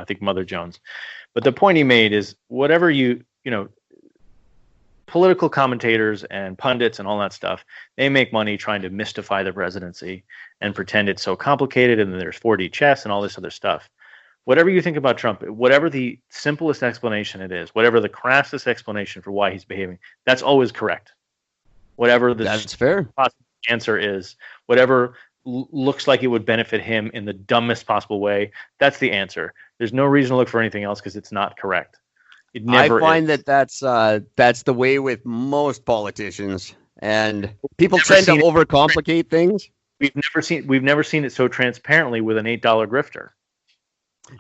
think Mother Jones. But the point he made is whatever political commentators and pundits and all that stuff, they make money trying to mystify the presidency and pretend it's so complicated and then there's 4D chess and all this other stuff. Whatever you think about Trump, whatever the simplest explanation it is, whatever the crassest explanation for why he's behaving, that's always correct. Whatever that's fair answer is, whatever looks like it would benefit him in the dumbest possible way, that's the answer. There's no reason to look for anything else because it's not correct. It never I find is. that's the way with most politicians, and people tend to overcomplicate things. We've never seen it so transparently with an $8 grifter.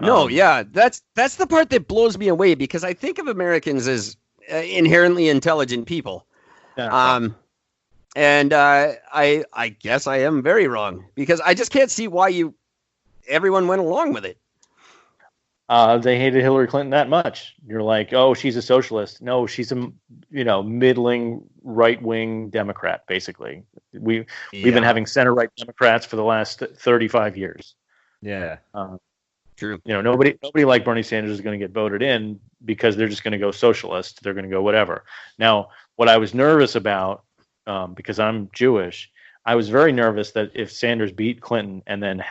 No, yeah, that's the part that blows me away, because I think of Americans as inherently intelligent people. Yeah. And I guess I am very wrong, because I just can't see why everyone went along with it. They hated Hillary Clinton that much. You're like, oh, she's a socialist. No, she's a middling right-wing Democrat. Basically, we've been having center-right Democrats for the last 35 years. Yeah, true. Nobody like Bernie Sanders is going to get voted in because they're just going to go socialist. They're going to go whatever. Now, what I was nervous about, because I'm Jewish, I was very nervous that if Sanders beat Clinton and then he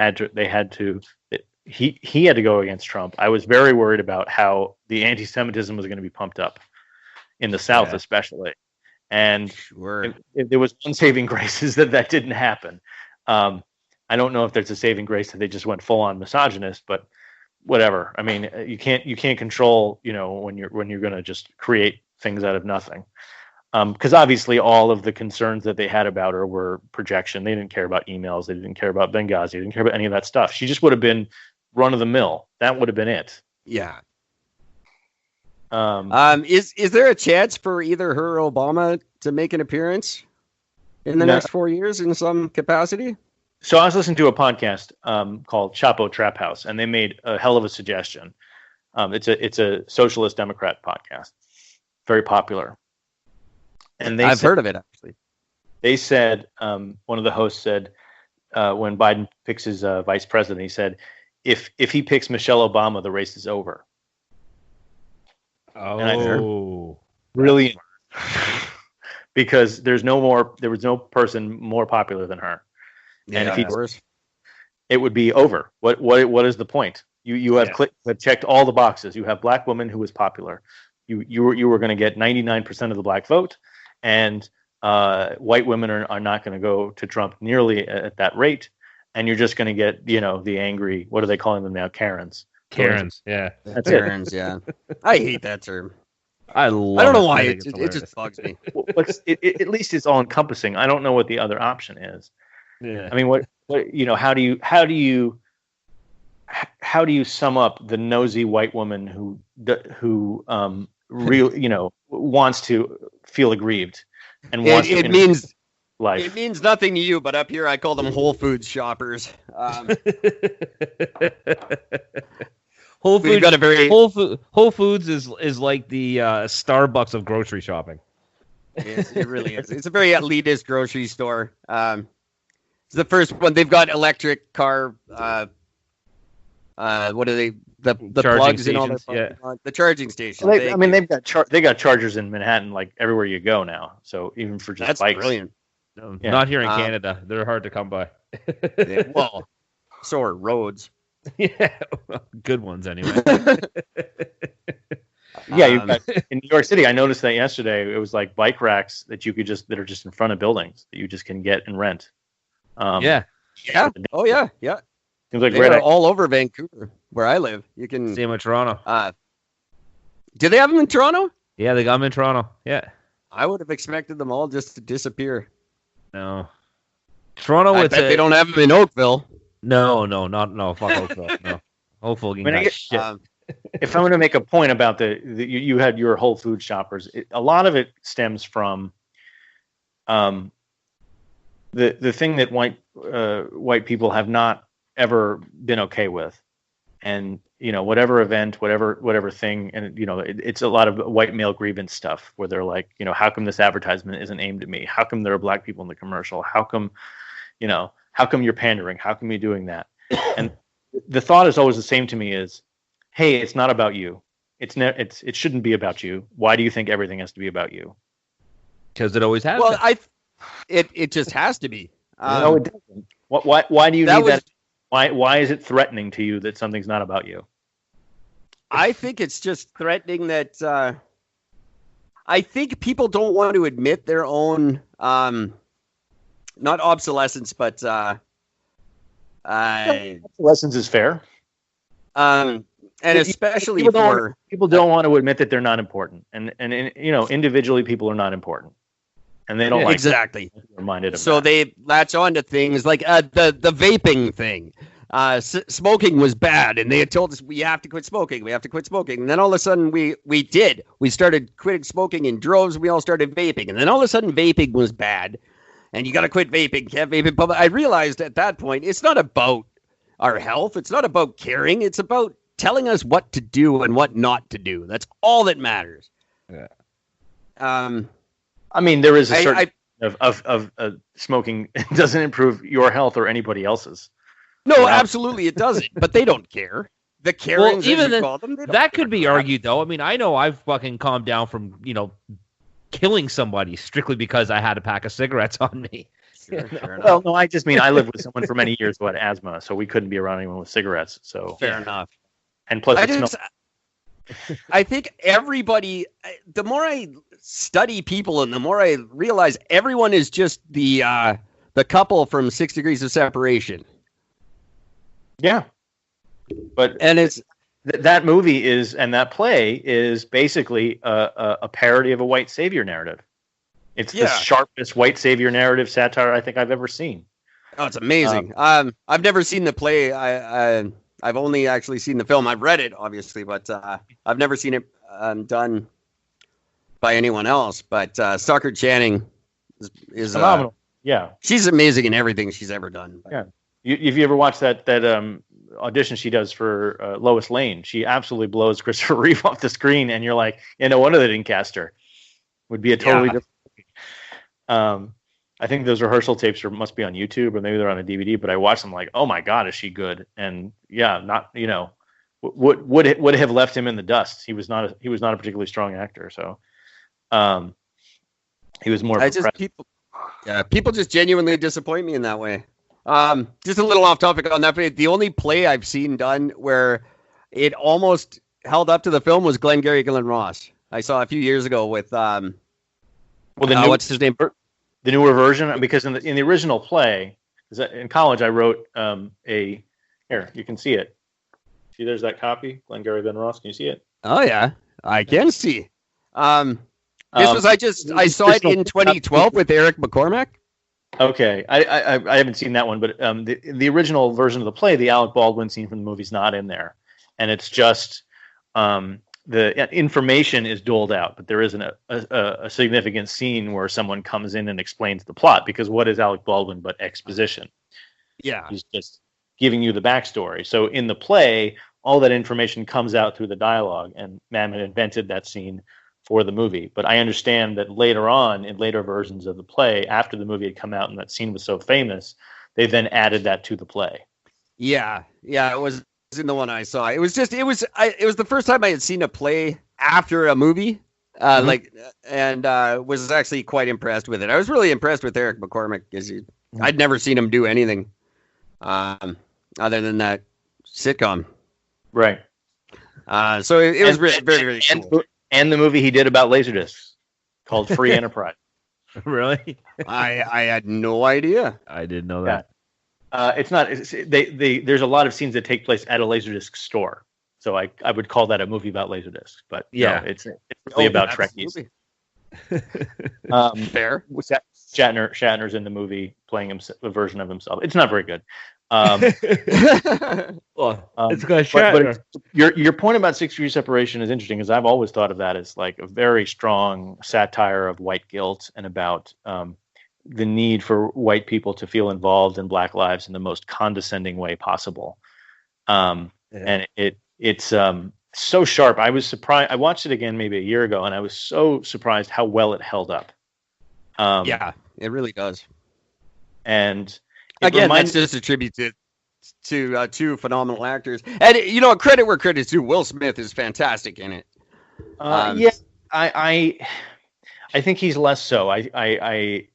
had to go against Trump, I was very worried about how the anti-Semitism was going to be pumped up in the South, especially. And there was one saving grace is that didn't happen. I don't know if there's a saving grace that they just went full on misogynist, but whatever. I mean, you can't control, when you're going to just create things out of nothing. Because obviously all of the concerns that they had about her were projection. They didn't care about emails. They didn't care about Benghazi. They didn't care about any of that stuff. She just would have been run of the mill. That would have been it. Yeah. Is there a chance for either her or Obama to make an appearance in the next 4 years in some capacity? So I was listening to a podcast called Chapo Trap House, and they made a hell of a suggestion. It's a socialist Democrat podcast, very popular. And I've heard of it, actually. They said, one of the hosts said, when Biden picks his vice president, he said, if he picks Michelle Obama, the race is over. Oh, brilliant! Because there was no person more popular than her, and if it would be over. What is the point? You have checked all the boxes. You have black woman who was popular. You were going to get 99% of the black vote. And white women are not going to go to Trump nearly at that rate. And you're just going to get, the angry, what are they calling them now? Karens. Yeah. That's Karens, yeah. I hate that term. I don't know why. It just bugs me. Well, at least it's all encompassing. I don't know what the other option is. Yeah. I mean, how do you sum up the nosy white woman who wants to feel aggrieved and wants to means life. It means nothing to you, but up here I call them Whole Foods shoppers. Whole Foods is like the Starbucks of grocery shopping. It really is. It's a very elitist grocery store. It's the first one. They've got electric car. What are they? The plugs and all that. The charging station. They got chargers in Manhattan like everywhere you go now. So even for just bikes. Brilliant. No, not here in Canada. They're hard to come by. Well, so are roads. Yeah, good ones anyway. Yeah, you've got, in New York City, I noticed that yesterday. It was like bike racks that are just in front of buildings that you just can get and rent. Yeah. Oh yeah. Seems like they're all over Vancouver, where I live. You can see them in Toronto. Do they have them in Toronto? Yeah, they got them in Toronto. Yeah. I would have expected them all just to disappear. No. Toronto. I bet they don't have them in Oakville. No. Fuck Oakville. No. Oakville can get shit. If I'm going to make a point about you had your Whole Food shoppers, a lot of it stems from the thing that white people have not ever been okay with, and whatever event, whatever thing, and it's a lot of white male grievance stuff where they're like, how come this advertisement isn't aimed at me? How come there are black people in the commercial? How come you're pandering? How come you're doing that? And the thought is always the same to me is, hey, it's not about you. It shouldn't be about you. Why do you think everything has to be about you? Because it always has. Well, it just has to be. No, it doesn't. Why do you need that? Why is it threatening to you that something's not about you? I think it's just threatening that. I think people don't want to admit their own, not obsolescence, but obsolescence is fair. And especially people don't want to admit that they're not important, and individually people are not important, and they don't like exactly reminded of so that. They latch on to things like the vaping thing. Smoking was bad, and they had told us we have to quit smoking. We have to quit smoking. And then all of a sudden, we did. We started quitting smoking in droves. We all started vaping, and then all of a sudden, vaping was bad, and you got to quit vaping. Can't vape in public. I realized at that point, it's not about our health. It's not about caring. It's about telling us what to do and what not to do. That's all that matters. Yeah. I mean, there is a certain of smoking doesn't improve your health or anybody else's. No, absolutely it doesn't. But they don't care. The Karens, well, even call them, that could be argued, though. I mean, I know I've fucking calmed down from killing somebody strictly because I had a pack of cigarettes on me. Sure, well, no, I just mean I lived with someone for many years who had asthma, so we couldn't be around anyone with cigarettes. So fair enough. And plus, I think everybody. The more I study people, and the more I realize everyone is just the couple from 6 Degrees of Separation. Yeah, but it's that movie is, and that play is basically a parody of a white savior narrative. It's the sharpest white savior narrative satire I think I've ever seen. Oh, it's amazing. I've never seen the play. I've only actually seen the film. I've read it, obviously, but I've never seen it done by anyone else. But Stockard Channing is phenomenal. Yeah, she's amazing in everything she's ever done. Yeah. If you ever watched that audition she does for Lois Lane, she absolutely blows Christopher Reeve off the screen, and you're like, no wonder they didn't cast her. Would be a totally different. I think those rehearsal tapes must be on YouTube, or maybe they're on a DVD. But I watched them like, oh my god, is she good? And not would have left him in the dust. He was not a particularly strong actor, so he was more. People just genuinely disappoint me in that way. Just a little off topic on that, but the only play I've seen done where it almost held up to the film was Glengarry Glen Ross. I saw a few years ago with what's his name? The newer version, because in the original play, in college I wrote here you can see it. See, there's that copy, Glengarry Glen Ross. Can you see it? Oh yeah, I can see. I saw it in 2012 with Eric McCormack. Okay, I haven't seen that one, but the original version of the play, the Alec Baldwin scene from the movie, is not in there, and it's just the information is doled out, but there isn't a significant scene where someone comes in and explains the plot, because what is Alec Baldwin but exposition? Yeah, he's just giving you the backstory. So in the play, all that information comes out through the dialogue, and Mamet invented that scene for the movie. But I understand that later on, in later versions of the play, after the movie had come out and that scene was so famous, they then added that to the play. Yeah, it was in the one I saw. It was the first time I had seen a play after a movie, was actually quite impressed with it. I was really impressed with Eric McCormack, because I'd never seen him do anything other than that sitcom. Right. So it was very, very cool. And the movie he did about Laserdiscs called Free Enterprise. Really? I had no idea. I didn't know that. It's not. There's a lot of scenes that take place at a Laserdisc store, so I would call that a movie about Laserdiscs. But no, it's really about Trekkies. Fair. Shatner's in the movie playing a version of himself. It's not very good. It's got Shatner. But your point about 6 Degrees Separation is interesting, because I've always thought of that as like a very strong satire of white guilt, and about the need for white people to feel involved in Black lives in the most condescending way possible. And it's so sharp. I was surprised. I watched it again maybe a year ago, and I was so surprised how well it held up. Yeah, it really does. And again, that's just a tribute to to two phenomenal actors. And you know, credit where credit's due. Will Smith is fantastic in it. Yeah, I think he's less so. I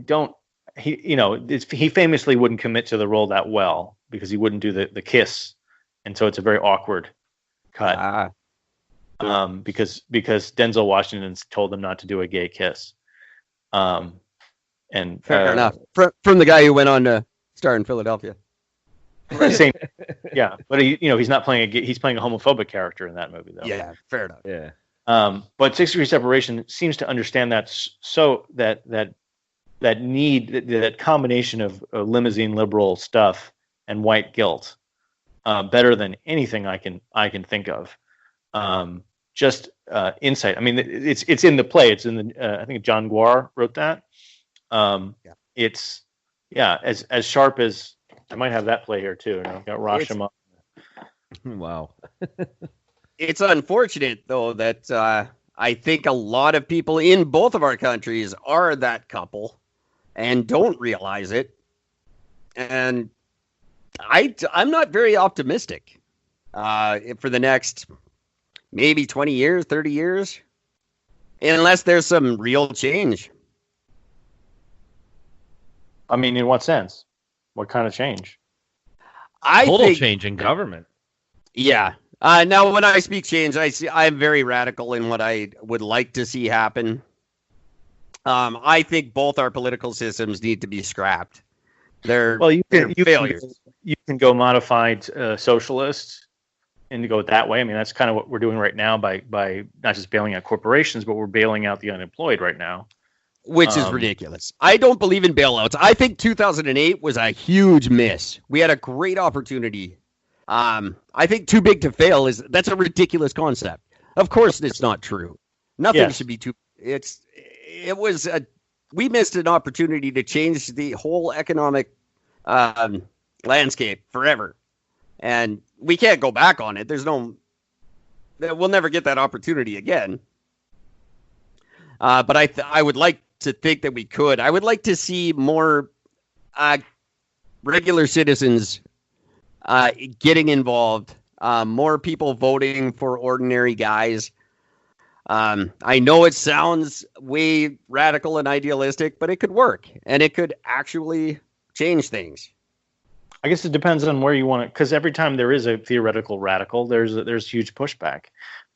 don't. He famously wouldn't commit to the role that well because he wouldn't do the kiss, and so it's a very awkward cut. Because Denzel Washington's told him not to do a gay kiss. And fair enough. From the guy who went on to star in Philadelphia. Same, yeah, but he's not playing he's playing a homophobic character in that movie, though. Yeah, fair enough. Yeah. But 6 Degrees Separation seems to understand that so that combination of limousine liberal stuff and white guilt better than anything I can think of. Just insight. I mean, it's in the play. It's in the. I think John Guar wrote that. It's as sharp as I might have that play here too. I've got Rashomon. Wow. It's unfortunate though that I think a lot of people in both of our countries are that couple and don't realize it. And I'm not very optimistic for the next maybe 20 years, 30 years, unless there's some real change. I mean, in what sense? What kind of change? Total change in government. Yeah. Now, when I speak change, I'm very radical in what I would like to see happen. I think both our political systems need to be scrapped. They're failures. You can go modified socialist and go that way. I mean, that's kind of what we're doing right now by not just bailing out corporations, but we're bailing out the unemployed right now. Which is ridiculous. I don't believe in bailouts. I think 2008 was a huge miss. We had a great opportunity. I think too big to fail that's a ridiculous concept. Of course, it's not true. Nothing should be too. We missed an opportunity to change the whole economic landscape forever, and we can't go back on it. We'll never get that opportunity again. But I would like to think that we could. I would like to see more regular citizens getting involved, more people voting for ordinary guys. I know it sounds way radical and idealistic, but it could work, and it could actually change things. I guess it depends on where you want it, because every time there is a theoretical radical, there's huge pushback.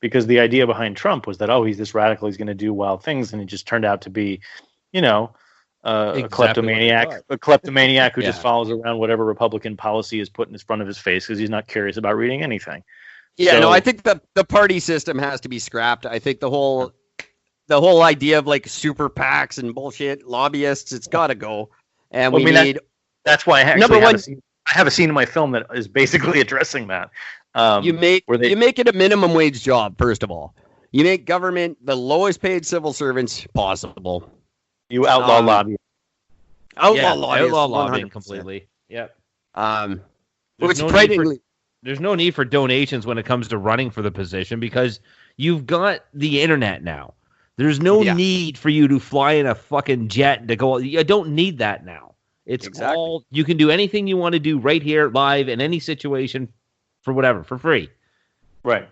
Because the idea behind Trump was that, he's this radical, he's going to do wild things, and it just turned out to be, a kleptomaniac who just follows around whatever Republican policy is put in front of his face because he's not curious about reading anything. Yeah, I think the party system has to be scrapped. I think the whole idea of like super PACs and bullshit lobbyists, it's got to go. And that's why I have a scene in my film that is basically addressing that. You make it a minimum wage job, first of all. You make government the lowest paid civil servants possible. You outlaw lobbying. Outlaw lobbying completely. Yep. There's no need for donations when it comes to running for the position because you've got the internet now. There's no need for you to fly in a fucking jet to go. You don't need that now. It's all you can do anything you want to do right here, live in any situation, for free. Right.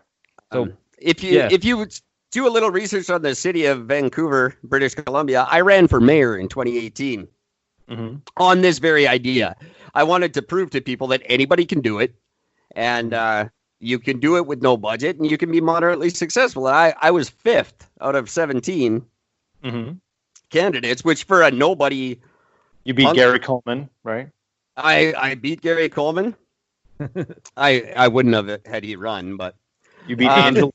So if you do a little research on the city of Vancouver, British Columbia, I ran for mayor in 2018 on this very idea. I wanted to prove to people that anybody can do it, and you can do it with no budget, and you can be moderately successful. And I was 5th out of 17 candidates, which for a nobody. You beat Gary Coleman, right? I beat Gary Coleman. I wouldn't have had he run, but you beat Angela.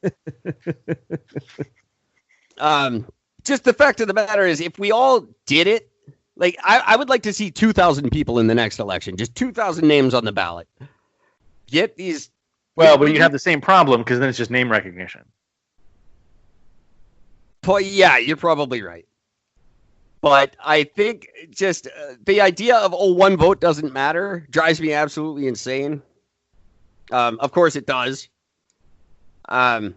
Just the fact of the matter is, if we all did it, like I would like to see 2,000 people in the next election, just 2,000 names on the ballot. Get these. Well, but you'd have the same problem because then it's just name recognition. Well, yeah, you're probably right. But I think just the idea of, one vote doesn't matter drives me absolutely insane. Of course it does. Because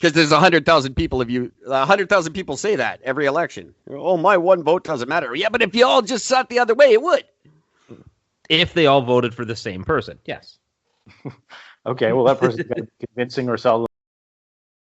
there's 100,000 people. 100,000 people say that every election. Oh, my one vote doesn't matter. Yeah, but if you all just sat the other way, it would. If they all voted for the same person, yes. Okay, well, that person's got to be convincing or solid